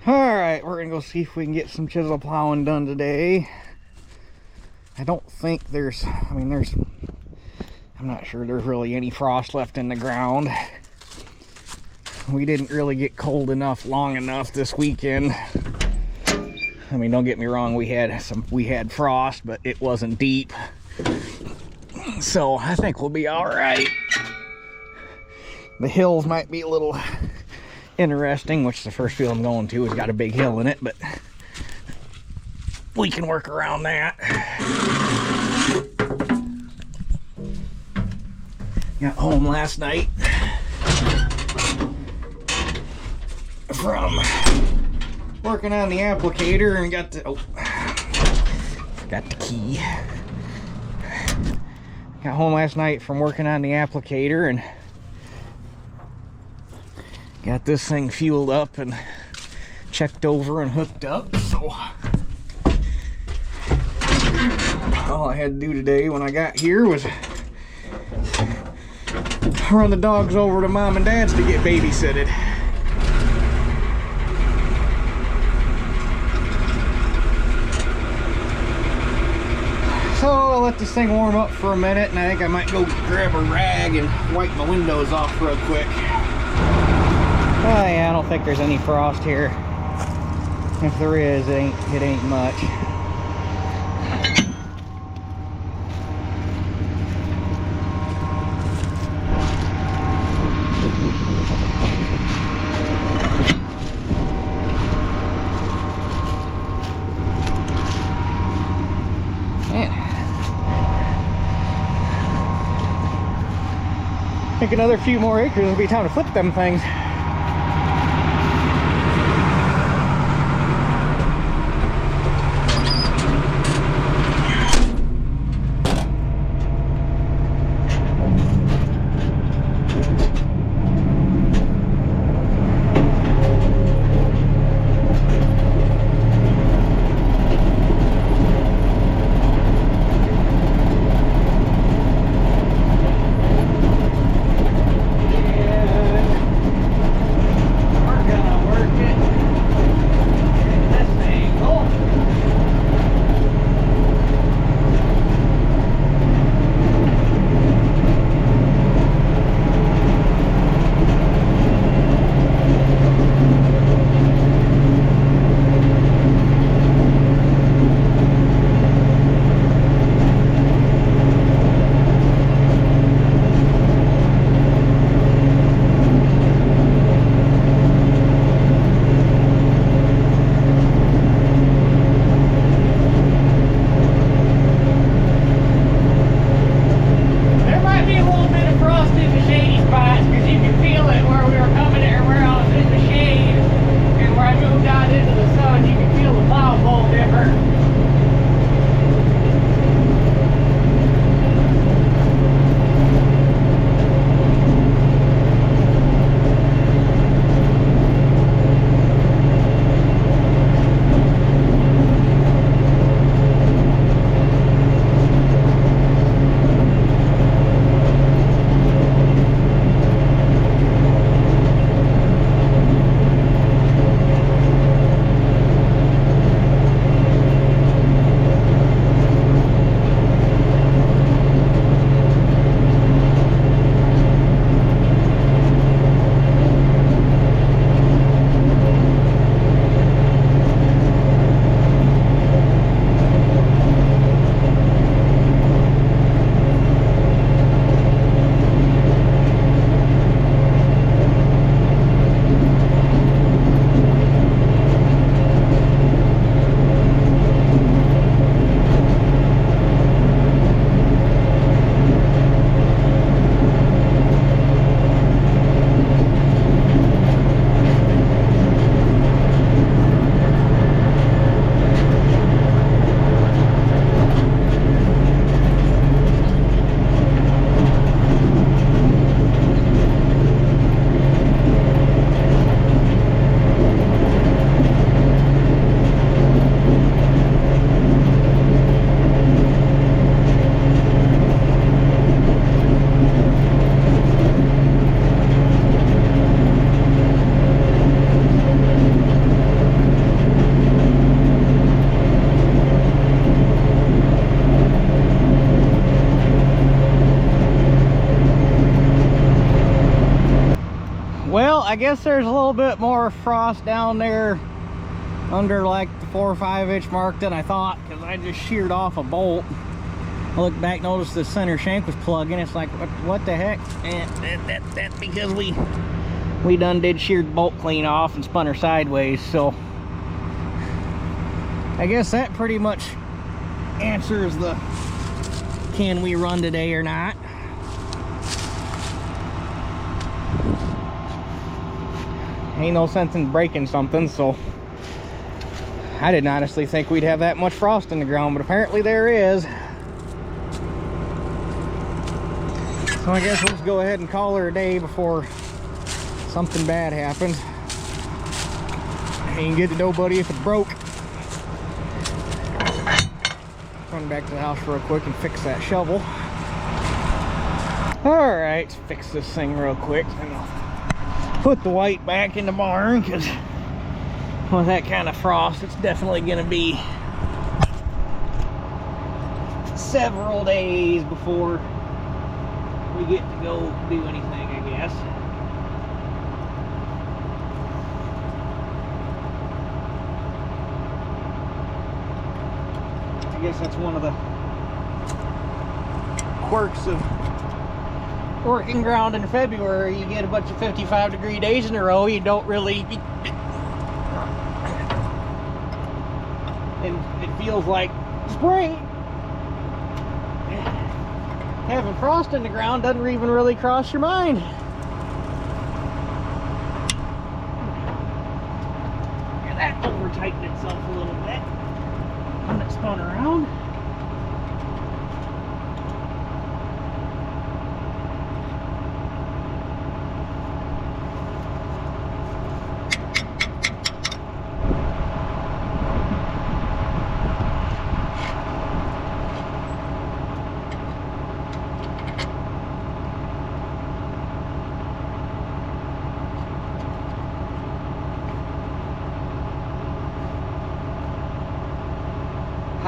Alright, we're gonna go see if we can get some chisel plowing done today. I don't think there's, I'm not sure there's really any frost left in the ground. We didn't really get cold enough long enough this weekend. I mean, don't get me wrong, we had frost, but it wasn't deep. So I think we'll be all right. The hills might be a little interesting, which the first field I'm going to has got a big hill in it, but we can work around that. Got home last night from working on the applicator and got the, forgot the key. Got home last night from working on the applicator and got this thing fueled up and checked over and hooked up. So all I had to do today when I got here was run the dogs over to mom and dad's to get babysitted. So I'll let this thing warm up for a minute, and I think I might go grab a rag and wipe my windows off real quick. Oh yeah, I don't think there's any frost here. If there is, it ain't much. Man. I think another few more acres will be time to flip them things. I guess there's a little bit more frost down there under like the 4 or 5 inch mark than I thought, because I just sheared off a bolt. I looked back, noticed the center shank was plugging. It's like, what the heck? And that's because we done did sheared bolt clean off and spun her sideways. So I guess that pretty much answers the can we run today or not. Ain't no sense in breaking something, so I didn't honestly think we'd have that much frost in the ground, but apparently there is. So I guess we'll just go ahead and call her a day before something bad happens. Ain't good to nobody if it broke. Run back to the house real quick and fix that shovel. Alright, let's fix this thing real quick. And I'll put the white back in the barn, because with that kind of frost, it's definitely going to be several days before we get to go do anything, I guess. I guess that's one of the quirks of working ground in February. You get a bunch of 55-degree days in a row. You don't really... and it feels like spring. Having frost in the ground doesn't even really cross your mind. And that over-tightened itself a little bit when it spun around.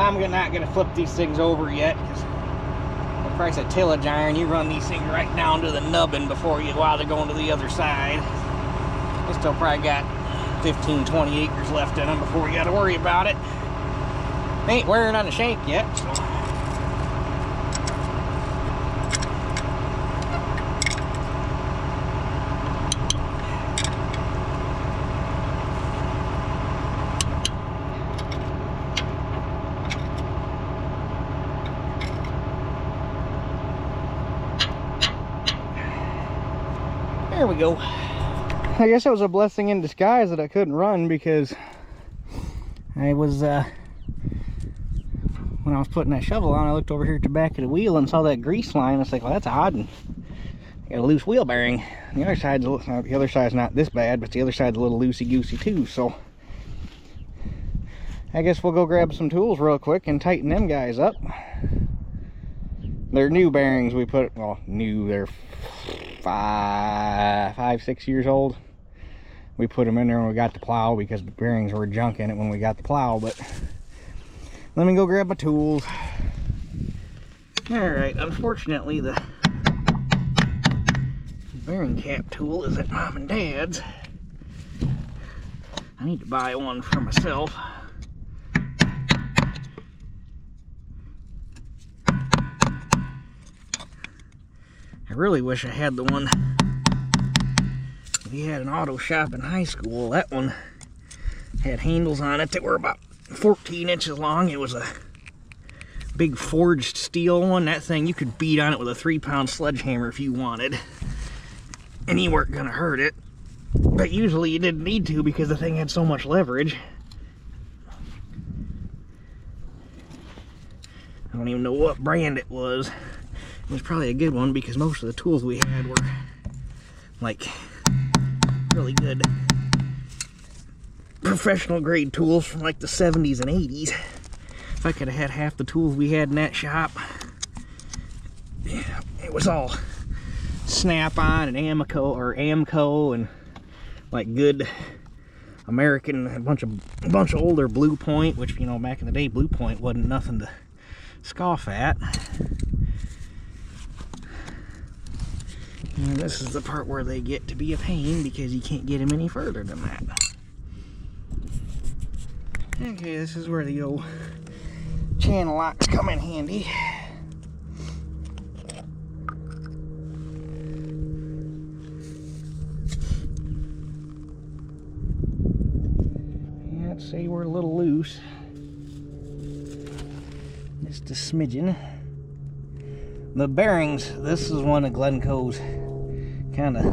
I'm not going to flip these things over yet, because the price of tillage iron, you run these things right down to the nubbin before you, while they're going to the other side. I still probably got 15-20 acres left in them before you got to worry about it. They ain't wearing on the shank yet, so. There we go. I guess it was a blessing in disguise that I couldn't run, because I was, when I was putting that shovel on, I looked over here at the back of the wheel and saw that grease line. I was like, well, that's odd. And I got a loose wheel bearing. The other side's not this bad, but the other side's a little loosey-goosey too. So I guess we'll go grab some tools real quick and tighten them guys up. They're new bearings we put, well, new, they're 5-6 years old. We put them in there when we got the plow, because the bearings were junk in it when we got the plow. But let me go grab my tools. Alright, unfortunately the bearing cap tool is at Mom and Dad's. I need to buy one for myself. I really wish I had the one we had an auto shop in high school. That one had handles on it that were about 14 inches long. It was a big forged steel one. That thing, you could beat on it with a 3-pound sledgehammer if you wanted, and you weren't gonna hurt it. But usually you didn't need to, because the thing had so much leverage. I don't even know what brand it was. It was probably a good one, because most of the tools we had were like really good professional grade tools from like the 70s and 80s. If I could have had half the tools we had in that shop. Yeah, it was all Snap-on and Amco and like good American, a bunch of older Blue Point, which, you know, back in the day Blue Point wasn't nothing to scoff at. And this is the part where they get to be a pain because you can't get them any further than that. Okay, this is where the old channel locks come in handy. Yeah, I'd say we're a little loose. Just a smidgen. The bearings, this is one of Glencoe's kind of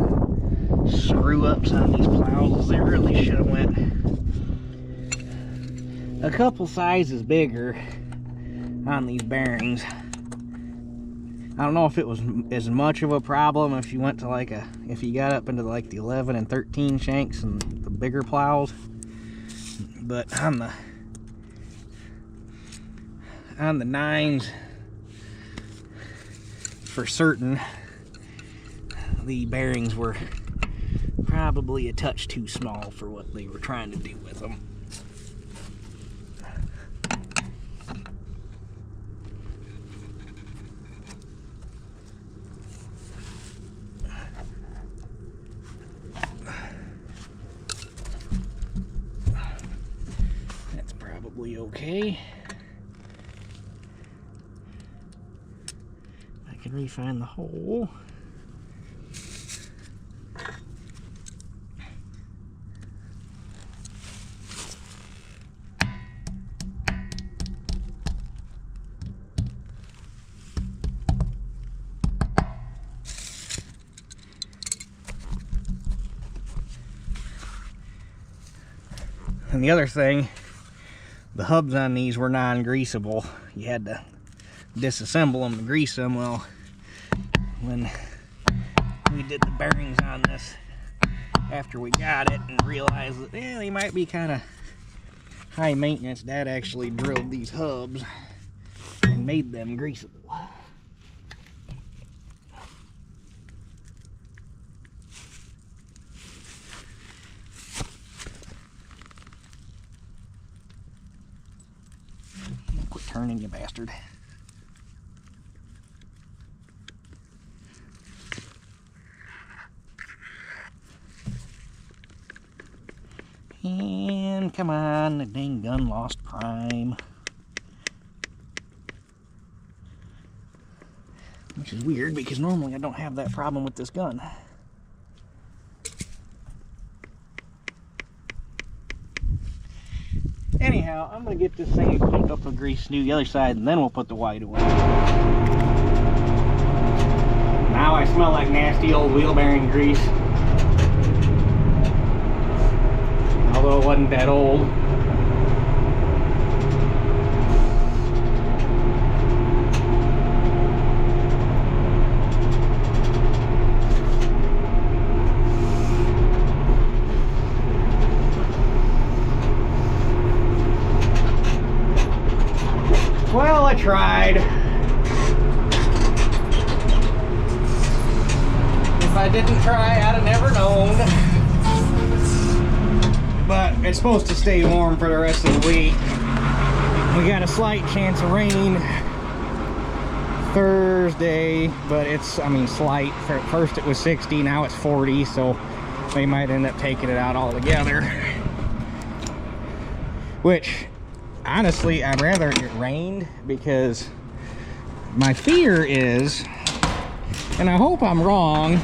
screw-ups on these plows. They really should have went a couple sizes bigger on these bearings. I don't know if it was as much of a problem if you went to like if you got up into like the 11 and 13 shanks and the bigger plows, but on the 9s for certain, the bearings were probably a touch too small for what they were trying to do with them. That's probably okay. I can re-find the hole. And the other thing, the hubs on these were non-greasable. You had to disassemble them to grease them. Well, when we did the bearings on this after we got it and realized that they might be kind of high maintenance, Dad actually drilled these hubs and made them greasable. Quit turning, you bastard. And come on, the dang gun lost prime. Which is weird because normally I don't have that problem with this gun. Anyhow, I'm going to get this thing pumped up with grease, do the other side, and then we'll put the white away. Now I smell like nasty old wheel bearing grease. Although it wasn't that old. Well, I tried. If I didn't try, I'd have never known. But it's supposed to stay warm for the rest of the week. We got a slight chance of rain Thursday, but it's, I mean, slight. First it was 60, now it's 40, so they might end up taking it out altogether. Which, honestly, I'd rather it rained, because my fear is, and I hope I'm wrong,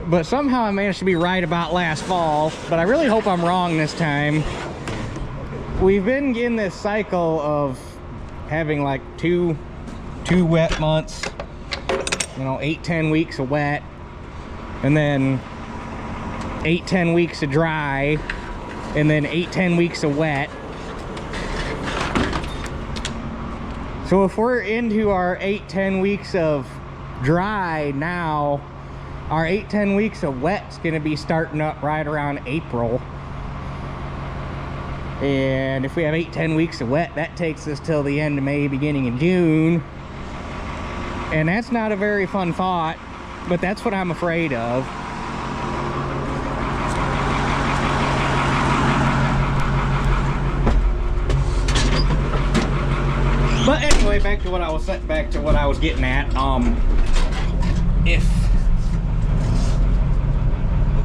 but somehow I managed to be right about last fall, but I really hope I'm wrong this time. We've been in this cycle of having like two wet months, you know, 8-10 weeks of wet, and then 8-10 weeks of dry, and then 8-10 weeks of wet. So if we're into our 8-10 weeks of dry now, our 8-10 weeks of wet's gonna be starting up right around April. And if we have 8-10 weeks of wet, that takes us till the end of May, beginning of June. And that's not a very fun thought, but that's what I'm afraid of. But anyway, back to what I was getting at. If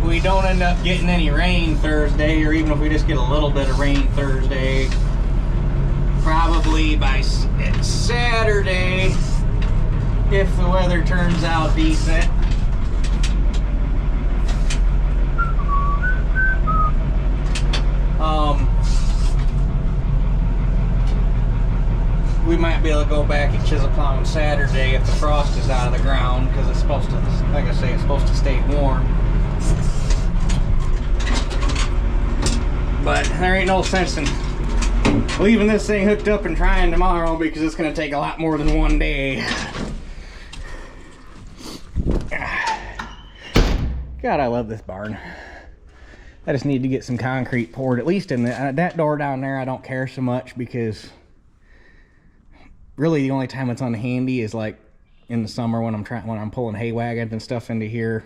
we don't end up getting any rain Thursday, or even if we just get a little bit of rain Thursday, probably by Saturday, if the weather turns out decent, we might be able to go back and chisel plow on Saturday if the frost is out of the ground, because it's supposed to, like I say, it's supposed to stay warm. But there ain't no sense in leaving this thing hooked up and trying tomorrow, because it's going to take a lot more than one day. God, I love this barn. I just need to get some concrete poured, at least in the, that door down there. I don't care so much, because really the only time it's unhandy is like in the summer when I'm pulling hay wagons and stuff into here,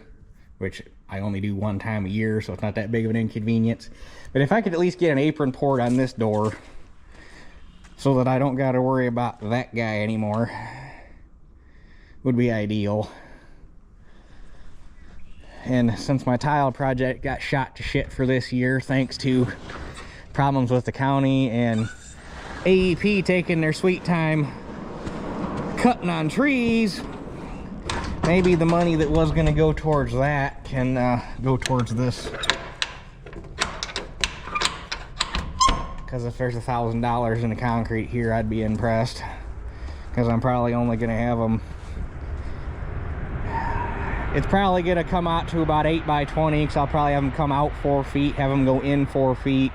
which I only do one time a year, so it's not that big of an inconvenience. But if I could at least get an apron poured on this door so that I don't got to worry about that guy anymore, would be ideal. And since my tile project got shot to shit for this year, thanks to problems with the county and AEP taking their sweet time cutting on trees, maybe the money that was going to go towards that can go towards this. Because if there's $1,000 in the concrete here, I'd be impressed, because I'm probably only going to have them, it's probably going to come out to about 8 by 20, because I'll probably have them come out 4 feet, have them go in 4 feet,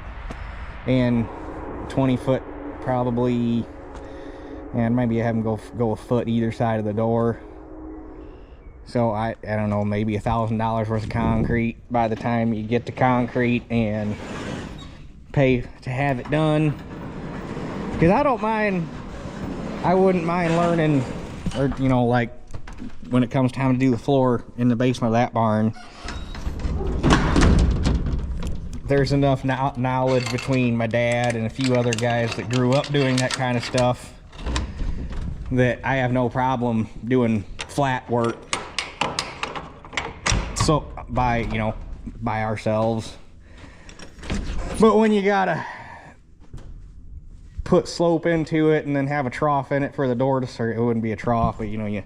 and 20 foot probably, and maybe have them go a foot either side of the door. So I don't know, maybe $1,000 worth of concrete by the time you get the concrete and pay to have it done. Because I wouldn't mind learning, or you know, like when it comes time to do the floor in the basement of that barn, there's enough knowledge between my dad and a few other guys that grew up doing that kind of stuff that I have no problem doing flat work, so by ourselves. But when you gotta put slope into it and then have a trough in it for the door to serve, it wouldn't be a trough, but you know, you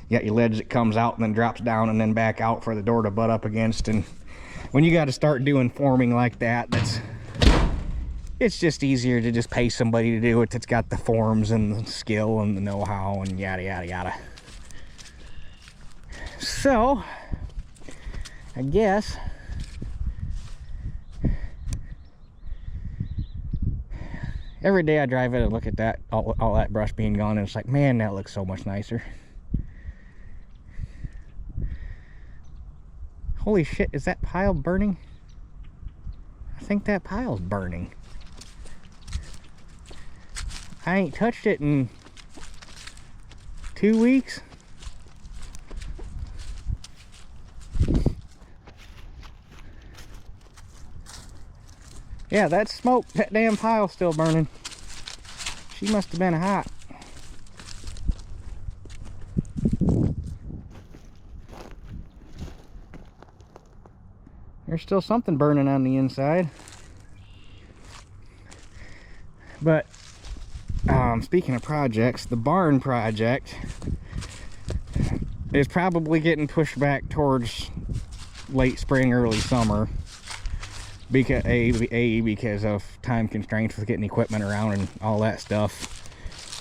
got your ledge that comes out and then drops down and then back out for the door to butt up against. And when you got to start doing forming like that, it's just easier to just pay somebody to do it that's got the forms and the skill and the know-how and yada yada yada. So I guess every day I drive it and look at that, all that brush being gone, and it's like, man, that looks so much nicer. Holy shit, is that pile burning? I think that pile's burning. I ain't touched it in 2 weeks. Yeah, that smoke, that damn pile's still burning. She must have been hot. There's still something burning on the inside. But speaking of projects, the barn project is probably getting pushed back towards late spring, early summer, because because of time constraints with getting equipment around and all that stuff,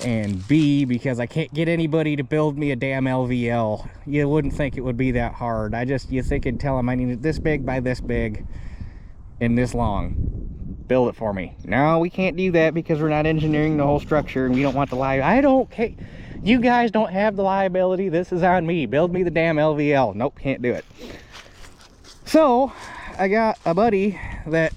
and B, because I can't get anybody to build me a damn LVL. You wouldn't think it would be that hard. You think and tell them I need it this big by this big and this long. Build it for me. No, we can't do that because we're not engineering the whole structure and we don't want the liability. I don't care. You guys don't have the liability. This is on me. Build me the damn LVL. Nope, can't do it. So I got a buddy that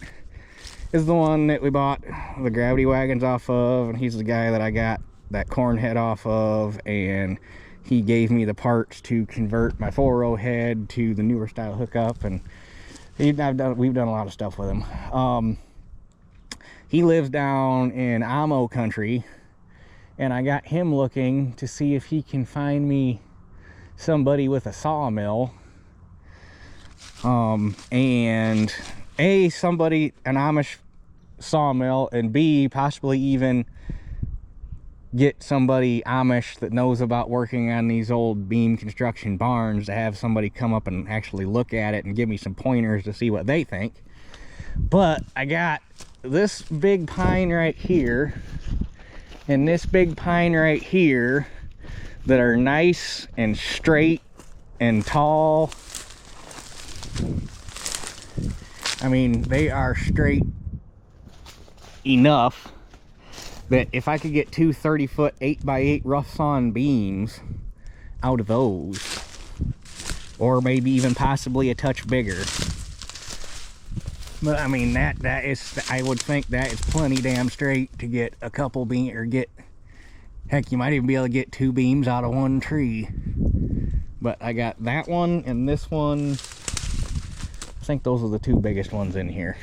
is the one that we bought the gravity wagons off of, and he's the guy that I got that corn head off of, and he gave me the parts to convert my 4-row head to the newer style hookup, and we've done a lot of stuff with him. He lives down in Amo country, and I got him looking to see if he can find me somebody with a sawmill And A, somebody, an Amish sawmill, and B, possibly even get somebody Amish that knows about working on these old beam construction barns to have somebody come up and actually look at it and give me some pointers to see what they think. But I got this big pine right here and this big pine right here that are nice and straight and tall. I mean, they are straight enough that if I could get two 30-foot 8x8 rough sawn beams out of those, or maybe even possibly a touch bigger, but I mean that is, I would think that is plenty damn straight to get a couple beams, or get, heck, you might even be able to get two beams out of one tree. But I got that one and this one. I think those are the two biggest ones in here.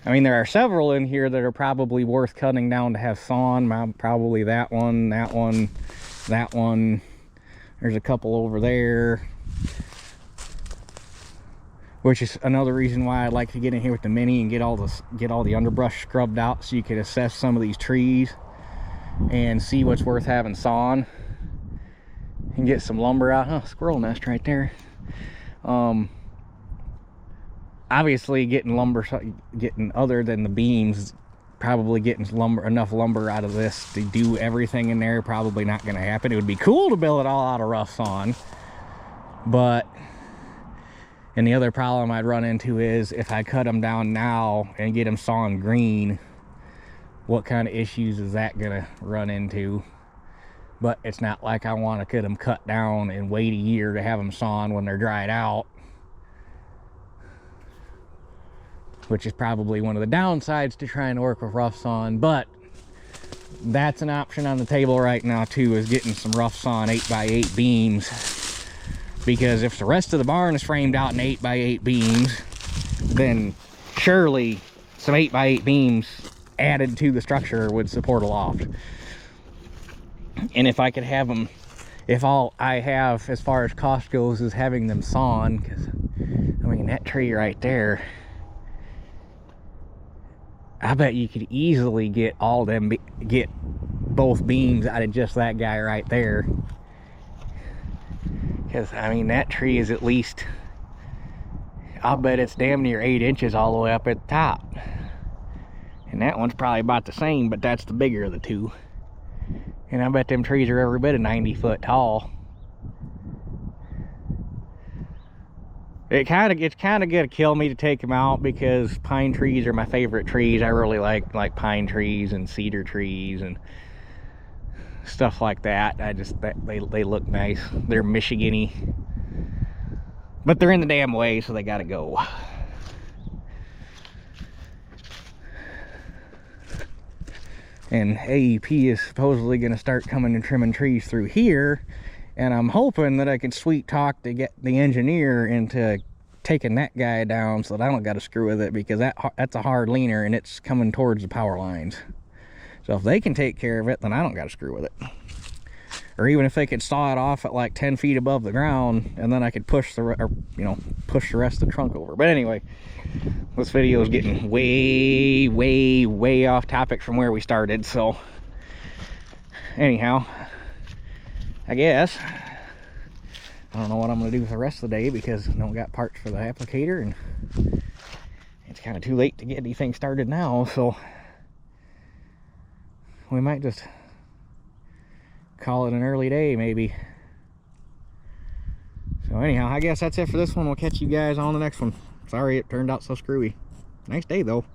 I mean, there are several in here that are probably worth cutting down to have sawn. Probably that one, that one, that one. There's a couple over there, which is another reason why I'd like to get in here with the Mini and get all the underbrush scrubbed out, so you can assess some of these trees and see what's worth having sawn and get some lumber out. Oh, squirrel nest right there. Obviously getting lumber, getting other than the beams, probably getting enough lumber out of this to do everything in there, probably not going to happen. It would be cool to build it all out of rough sawn, but, and the other problem I'd run into is if I cut them down now and get them sawn green, what kind of issues is that going to run into? But it's not like I want to get them cut down and wait a year to have them sawn when they're dried out, which is probably one of the downsides to trying to work with rough sawn. But that's an option on the table right now too, is getting some rough sawn 8x8 beams, because if the rest of the barn is framed out in 8x8 beams, then surely some 8x8 beams added to the structure would support a loft. And if I could have them, if all I have as far as cost goes is having them sawn, because I mean that tree right there, I bet you could easily get all them, get both beams out of just that guy right there. Because I mean that tree is at least, I'll bet it's damn near 8 inches all the way up at the top. And that one's probably about the same, but that's the bigger of the two. And I bet them trees are every bit of 90 foot tall. It's kind of gonna kill me to take them out, because pine trees are my favorite trees. I really like pine trees and cedar trees and stuff like that. They look nice. They're Michigan-y, but they're in the damn way, so they gotta go. And AEP is supposedly gonna start coming and trimming trees through here. And I'm hoping that I can sweet talk to get the engineer into taking that guy down so that I don't got to screw with it, because that's a hard leaner and it's coming towards the power lines. So if they can take care of it, then I don't got to screw with it. Or even if they could saw it off at like 10 feet above the ground, and then I could push push the rest of the trunk over. But anyway, this video is getting way off topic from where we started. So anyhow, I guess I don't know what I'm going to do for the rest of the day, because I don't got parts for the applicator, and it's kind of too late to get anything started now, so we might just call it an early day maybe. So anyhow, I guess that's it for this one. We'll catch you guys on the next one. Sorry it turned out so screwy. Nice day though.